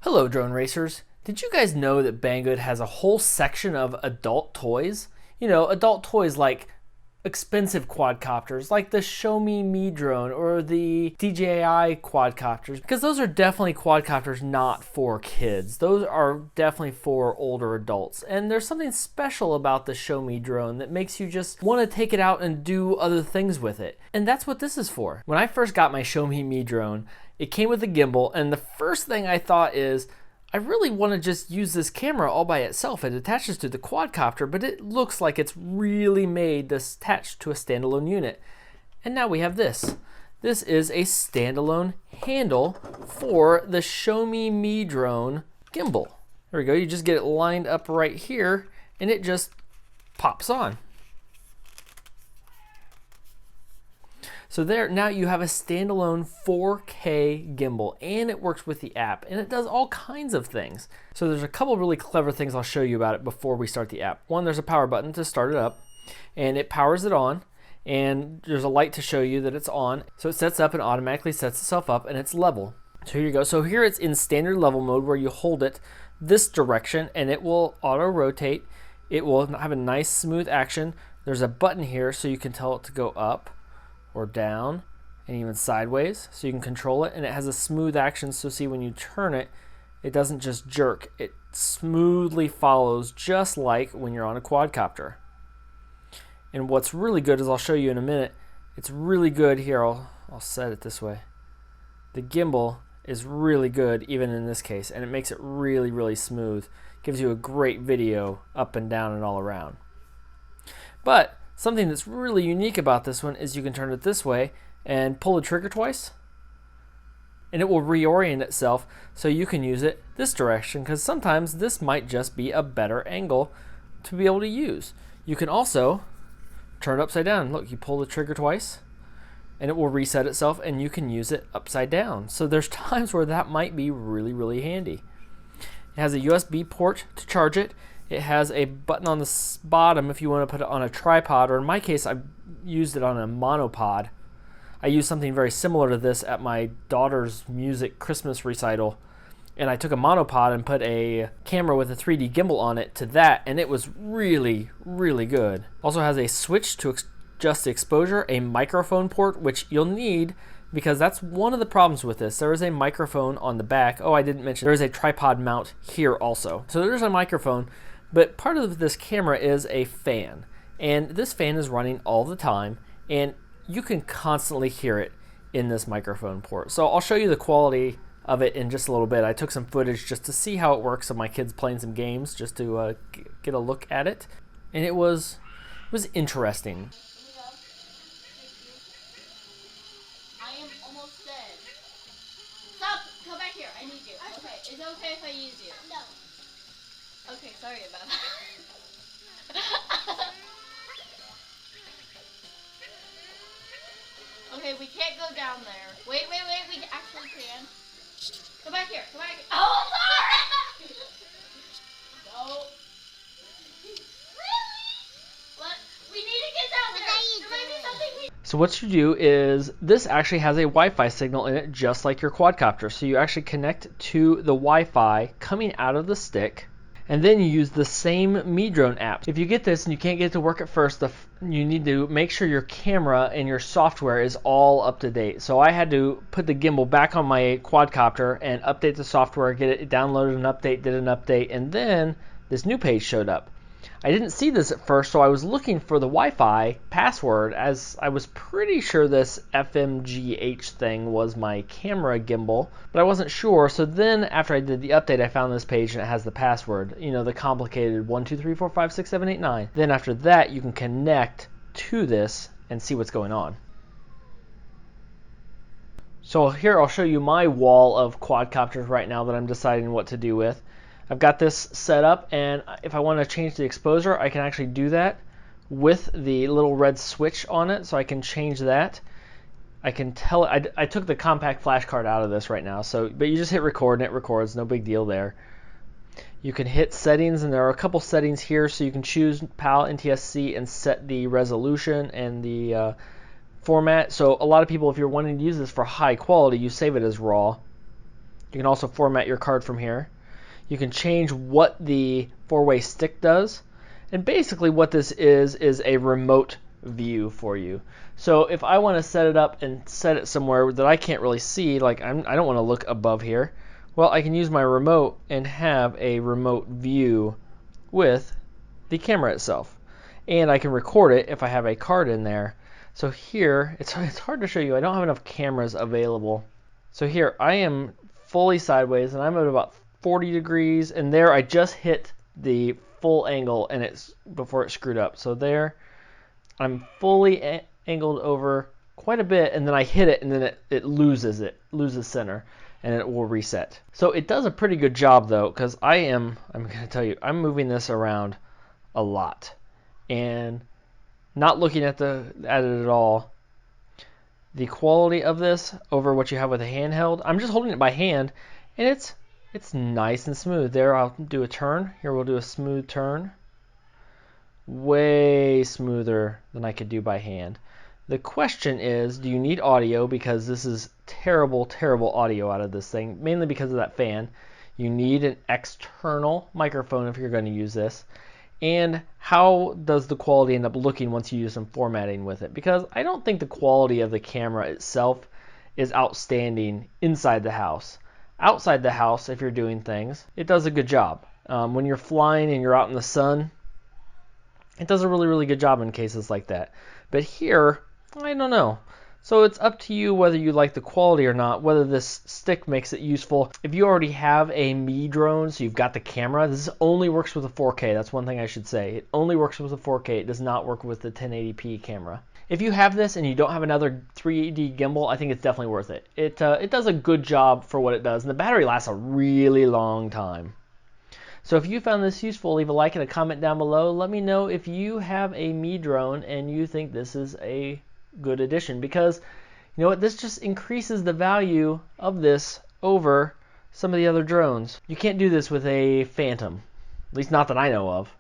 Hello drone racers. Did you guys know that Banggood has a whole section of adult toys? You know, adult toys like expensive quadcopters like the Xiaomi Mi Drone or the DJI quadcopters, because those are definitely quadcopters not for kids. Those are definitely for older adults. And there's something special about the Xiaomi drone that makes you just want to take it out and do other things with it. And that's what this is for. When I first got my Xiaomi Mi Drone, it came with a gimbal, and the first thing I thought is, I really want to just use this camera all by itself. It attaches to the quadcopter, but it looks like it's really made this attached to a standalone unit. And now we have this. This is a standalone handle for the Xiaomi Mi Drone gimbal. There we go. You just get it lined up right here, and it just pops on. So there, now you have a standalone 4K gimbal, and it works with the app, and it does all kinds of things. So there's a couple really clever things I'll show you about it before we start the app. One, there's a power button to start it up, and it powers it on, and there's a light to show you that it's on. So it sets up and automatically sets itself up, and it's level. So here you go. So here it's in standard level mode where you hold it this direction, and it will auto rotate. It will have a nice smooth action. There's a button here so you can tell it to go up or down and even sideways, so you can control it, and it has a smooth action, so see when you turn it, it doesn't just jerk, it smoothly follows just like when you're on a quadcopter. And what's really good is, I'll show you in a minute, it's really good here, I'll set it this way. The gimbal is really good even in this case, and it makes it really smooth. Gives you a great video up and down and all around. But something that's really unique about this one is you can turn it this way and pull the trigger twice, and it will reorient itself so you can use it this direction, because sometimes this might just be a better angle to be able to use. You can also turn it upside down. Look, you pull the trigger twice and it will reset itself, and you can use it upside down. So there's times where that might be really handy. It has a USB port to charge it. It has a button on the bottom if you want to put it on a tripod, or in my case, I've used it on a monopod. I used something very similar to this at my daughter's music Christmas recital, and I took a monopod and put a camera with a 3D gimbal on it to that, and it was really good. Also has a switch to adjust the exposure, a microphone port, which you'll need because that's one of the problems with this. There is a microphone on the back. Oh, I didn't mention there is a tripod mount here also. So there's a microphone. But part of this camera is a fan, and this fan is running all the time, and you can constantly hear it in this microphone port. So I'll show you the quality of it in just a little bit. I took some footage just to see how it works of my kids playing some games, just to get a look at it, and it was interesting. I am almost dead. Stop! Come back here. I need you. Okay. Is it okay if I use you? No. Okay, sorry about that. Okay, we can't go down there. Wait, we actually can. Come back here, come back here. Oh, sorry! No. Really? What? We need to get down there. There might be something. So what you do is, this actually has a Wi-Fi signal in it just like your quadcopter. So you actually connect to the Wi-Fi coming out of the stick, and then you use the same Mi Drone app. If you get this and you can't get it to work at first, you need to make sure your camera and your software is all up to date. So I had to put the gimbal back on my quadcopter and update the software, get it downloaded an update, did an update, and then this new page showed up. I didn't see this at first, so I was looking for the Wi-Fi password, as I was pretty sure this FMGH thing was my camera gimbal, but I wasn't sure. So then after I did the update, I found this page and it has the password, you know, the complicated 1 2 3 4 5 6 7 8 9. Then after that, you can connect to this and see what's going on. So here I'll show you my wall of quadcopters right now that I'm deciding what to do with. I've got this set up, and if I want to change the exposure, I can actually do that with the little red switch on it, so I can change that. I can tell it, I took the compact flash card out of this right now, but you just hit record and it records, no big deal there. You can hit settings, and there are a couple settings here, so you can choose PAL, NTSC, and set the resolution and the format. So a lot of people, if you're wanting to use this for high quality, you save it as RAW. You can also format your card from here. You can change what the 4-way stick does. And basically what this is a remote view for you. So if I want to set it up and set it somewhere that I can't really see, like I don't want to look above here, well, I can use my remote and have a remote view with the camera itself. And I can record it if I have a card in there. So here, it's hard to show you. I don't have enough cameras available. So here, I am fully sideways, and I'm at about 40 degrees, and there I just hit the full angle and it's before it screwed up. So there, I'm fully angled over quite a bit, and then I hit it, and then it loses center, and it will reset. So it does a pretty good job though, because I'm going to tell you, I'm moving this around a lot, and not looking at it at all. The quality of this over what you have with a handheld, I'm just holding it by hand, and it's nice and smooth. There, I'll do a turn. Here we'll do a smooth turn. Way smoother than I could do by hand. The question is, do you need audio? Because this is terrible, terrible audio out of this thing, mainly because of that fan. You need an external microphone if you're going to use this. And how does the quality end up looking once you use some formatting with it? Because I don't think the quality of the camera itself is outstanding inside the house. Outside the house, if you're doing things, it does a good job. When you're flying and you're out in the sun, it does a really, really good job in cases like that. But here, I don't know. So it's up to you whether you like the quality or not, whether this stick makes it useful. If you already have a Mi Drone, so you've got the camera, this only works with a 4K. That's one thing I should say. It only works with a 4K. It does not work with the 1080p camera. If you have this and you don't have another 3D gimbal, I think it's definitely worth it. It does a good job for what it does, and the battery lasts a really long time. So if you found this useful, leave a like and a comment down below. Let me know if you have a Mi Drone and you think this is a good addition, because you know what, this just increases the value of this over some of the other drones. You can't do this with a Phantom, at least not that I know of.